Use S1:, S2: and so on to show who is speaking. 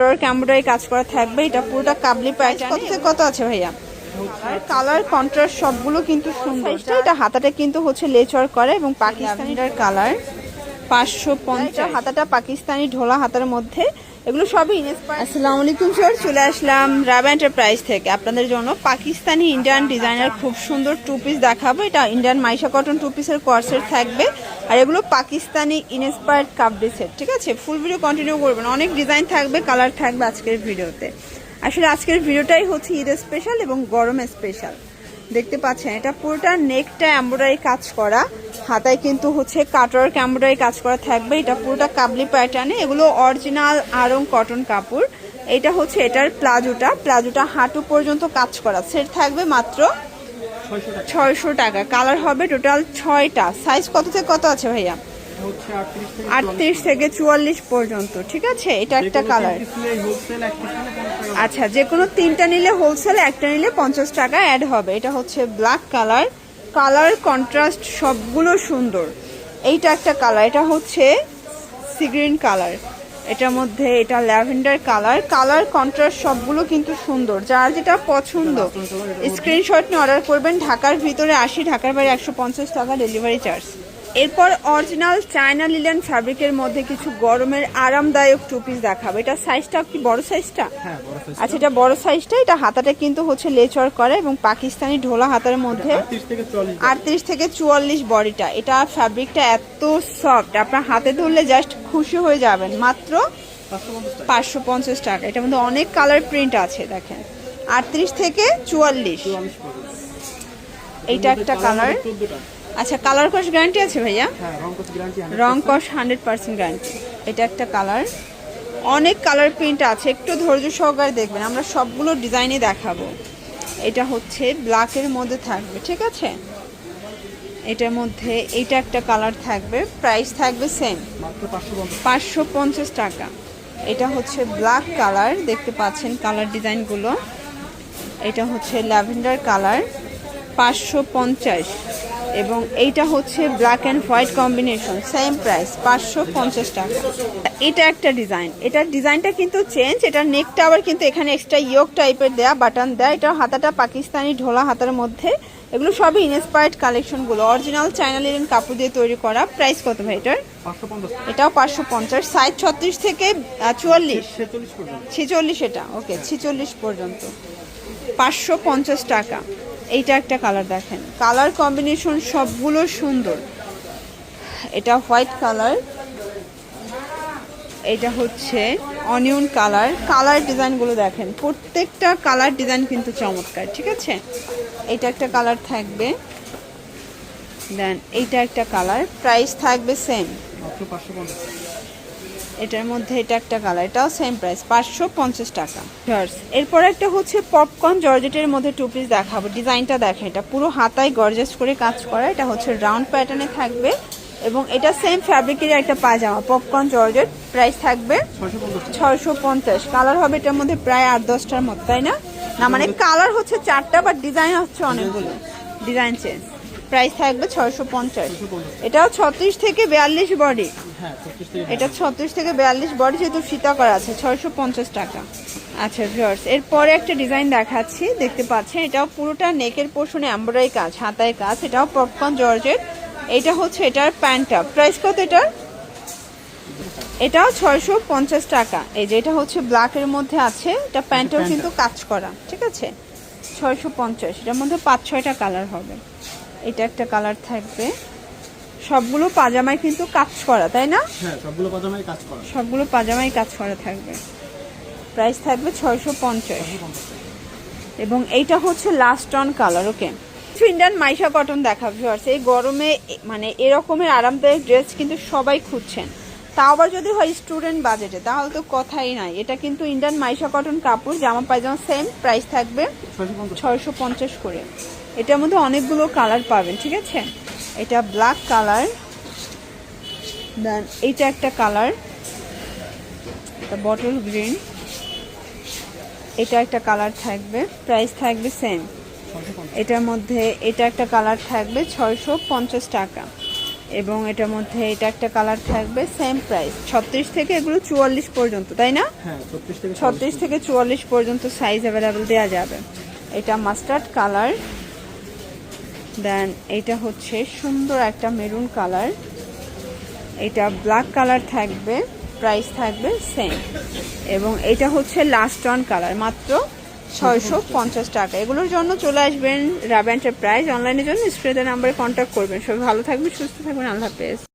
S1: Embroidery কাজ করা থাকবে। এটা পুরোটা কাবলি প্রাইস কত থেকে কত আছে ভাইয়া? কালার কন্ট্রাস্ট সবগুলো কিন্তু সুন্দর। এটা হাতাটা কিন্তু হচ্ছে লেচর করে এবং পাকিস্তানিটার কালার 550। হাতাটা পাকিস্তানি ঢোলা হাতার মধ্যে, এগুলো সবই ইনস্পায়ার্ড। আসসালামু আলাইকুম স্যার, চলে আসলাম রাবা এন্টারপ্রাইজ থেকে আপনাদের জন্য পাকিস্তানি ইন্ডিয়ান ডিজাইনার খুব সুন্দর টু পিস দেখাবো। এটা ইন্ডিয়ান মাইশা কটন টু পিসের কোয়ার্সেট থাকবে, আর এগুলো পাকিস্তানি ইনস্পায়ার্ড কাপড়ি সেট। ঠিক আছে, ফুল ভিডিও কন্টিনিউ করবেন, অনেক ডিজাইন থাকবে, কালার থাকবে আজকের ভিডিওতে। আসলে আজকের ভিডিওটাই হচ্ছে ঈদ স্পেশাল এবং গরমে স্পেশাল। দেখতে পাচ্ছেন এটা পুরোটা নেকটা এমব্রয়ডারি কাজ করা, হাতায় কিন্তু হচ্ছে কাটওয়ার্ক এমব্রয়ডারি কাজ করা থাকবে। এটা পুরোটা কাবলি প্যাটার্নে, এগুলো অরিজিনাল আড়ং কটন কাপড়। এটা হচ্ছে এটার প্লাজোটা হাঁটু পর্যন্ত কাজ করা। সেট থাকবে মাত্র 600 টাকা। কালার হবে টোটাল 6টা। সাইজ কত থেকে কত আছে ভাইয়া? 38 থেকে 44 পর্যন্ত। ঠিক আছে, এটা একটা কালার। আচ্ছা, যে কোনো 3টা নিলে হোলসেল, একটা নিলে 50 টাকা অ্যাড হবে। এটা হচ্ছে ব্ল্যাক কালার, কালার কন্ট্রাস্ট সবগুলো সুন্দর। এইটা একটা কালার, এটা হচ্ছে সি গ্রিন কালার, এটার মধ্যে এটা ল্যাভেন্ডার কালার। কালার কন্ট্রাস্ট সবগুলো কিন্তু সুন্দর। যার যেটা পছন্দ স্ক্রিনশট নিয়ে অর্ডার করবেন। ঢাকার ভিতরে 80, ঢাকার বাইরে 150 টাকা ডেলিভারি চার্জ। এরপর অরিজিনাল চায়না লিলেন ফ্যাব্রিকের মধ্যে কিছু গরমের আরামদায়ক টু পিস দেখাবো। এটা সাইজটা কি বড় সাইজটা? আচ্ছা, এটা বড় সাইজটা। এটা হাতাটা কিন্তু হচ্ছে লেচর করে এবং পাকিস্তানি ঢোলা হাতার মধ্যে 38 থেকে 44 বডিটা। এটা ফ্যাব্রিকটা এত সফট, আপনার হাতে ধরলে জাস্ট খুশি হয়ে যাবেন। মাত্র 550 টাকা। এটার মধ্যে অনেক কালার প্রিন্ট আছে, দেখেন 38 থেকে 44। এইটা একটা কালার। আচ্ছা, কালার কস গ্যারান্টি আছে ভাইয়া? রং কস 100% গ্যারান্টি। এটা একটা কালার। অনেক কালার প্রিন্ট আছে, একটু ধৈর্য সহকারে দেখবেন, আমরা সবগুলো ডিজাইনই দেখাবো। এটা হচ্ছে ব্ল্যাকের মধ্যে থাকবে। ঠিক আছে, এটার মধ্যে এইটা একটা কালার থাকবে, প্রাইস থাকবে সেম 550 টাকা। এটা হচ্ছে ব্ল্যাক কালার, দেখতে পাচ্ছেন কালার ডিজাইনগুলো। এটা হচ্ছে ল্যাভেন্ডার কালার 550, এবং এইটা হচ্ছে black and white combination, same price 550 টাকা। এটা একটা ডিজাইন, এটার ডিজাইনটা কিন্তু চেঞ্জ। এটার নেকটা আবার কিন্তু এখানে এক্সট্রা ইয়োক টাইপের দেয়া, বাটন দেয়া। এটা হাতাটা পাকিস্তানি ঢোলা হাতার মধ্যে, এগুলো সবই ইনস্পায়ার্ড কালেকশনগুলো, অরিজিনাল চায়না লিনেন কাপড় দিয়ে তৈরি করা। প্রাইস কত ভাই এটার? এটাও 550। সাইজ 36 থেকে 44, 46। এটা ওকে, 46 পর্যন্ত 550 টাকা। এইটা একটা কালার, দেখেন কালার কম্বিনেশন সবগুলো সুন্দর। এটা হোয়াইট কালার, এটা হচ্ছে অনিয়ন কালার। কালার ডিজাইনগুলো দেখেন, প্রত্যেকটা কালার ডিজাইন কিন্তু চমৎকার। ঠিক আছে, এটা একটা কালার থাকবে, দেন এইটা একটা কালার, প্রাইস থাকবে সেম। এটার মধ্যে এটা একটা কালার, এটাও সেম প্রাইস 550 টাকা। এরপর একটা হচ্ছে পপকর্ন জর্জেটের মধ্যে টু পিস দেখাবো। ডিজাইনটা দেখেন, এটা পুরো হাতায় গর্জাস করে কাজ করা। এটা হচ্ছে রাউন্ড প্যাটার্নে থাকবে, এবং এটা সেম ফ্যাব্রিকের একটা পায়জামা, পপকর্ন জর্জেট। প্রাইস থাকবে 650। কালার হবে এটার মধ্যে প্রায় 8-10টার মতো, তাই না? না মানে কালার হচ্ছে 4টা, বাট ডিজাইন হচ্ছে অনেকগুলো, ডিজাইন চেঞ্জ। প্রাইস থাকবে 650। এটাও 36 থেকে 42 বডি। এটা 36 থেকে 42 বডি, যেহেতু ফিতা করা আছে। 650 টাকা। আচ্ছা ভিউয়ার্স, এরপরে একটা ডিজাইন দেখাচ্ছি, দেখতে পাচ্ছেন এটাও পুরোটা নেকের পোর্শনে এমব্রয়ডারি কাজ, হাতায় কাজ। এটাও পপকর্ন জর্জেট। এটা হচ্ছে এটার প্যান্টটা। প্রাইস কত এটার? এটাও 650 টাকা। এই যে এটা হচ্ছে ব্ল্যাকের মধ্যে আছে, এটা প্যান্টটাও কিন্তু কাজ করা। ঠিক আছে, 650। এটার মধ্যে 5-6টা কালার হবে। এটা একটা কালার থাকবে। সবগুলো পাজামায় কিন্তু কাজ করা, তাই না?
S2: হ্যাঁ, সবগুলো পাজামায় কাজ করা,
S1: সবগুলো পাজামায় কাজ করা থাকবে। প্রাইস থাকবে 650। এবং এইটা হচ্ছে last on colour. Okay, Indian Maisha cotton দেখাবো ভিউয়ার্স। এই গরমে মানে এরকমের আরামদায়ক ড্রেস কিন্তু সবাই খুঁজছেন, তাও আবার যদি হয় স্টুডেন্ট বাজেটে, তাহলে তো কথাই নাই। এটা কিন্তু ইন্ডিয়ান মাইশা কটন কাপড়, জামা পায়জামা সেম। প্রাইস থাকবে 650 করে। এটার মধ্যে অনেকগুলো কালার পাবেন। ঠিক আছে, এটা ব্ল্যাক কালার, দেন এইটা একটা কালার, এটা বটল গ্রিন। এটা একটা কালার থাকবে, প্রাইস থাকবে সেম। এটার মধ্যে এটা একটা কালার থাকবে 650 টাকা। এবং এটার মধ্যে এটা একটা কালার থাকবে, সেম প্রাইস 36 থেকে এগুলো 44 পর্যন্ত, তাই না?
S2: হ্যাঁ
S1: 36 থেকে 44 পর্যন্ত সাইজ অ্যাভেলেবেল দেওয়া যাবে। এটা মাস্টার্ড কালার, দেন এটা হচ্ছে সুন্দর একটা মেরুন কালার, এটা ব্ল্যাক কালার থাকবে, প্রাইস থাকবে সেম। এবং এটা হচ্ছে লাস্ট অন কালার, মাত্র 650 টাকা। এগুলোর জন্য চলে আসবেন রাবা এন্টারপ্রাইজ। অনলাইনের জন্য স্ক্রিনের নাম্বারে কন্ট্যাক্ট করবেন। সবাই ভালো থাকবেন, সুস্থ থাকবেন, আল্লাহ হাফেজ।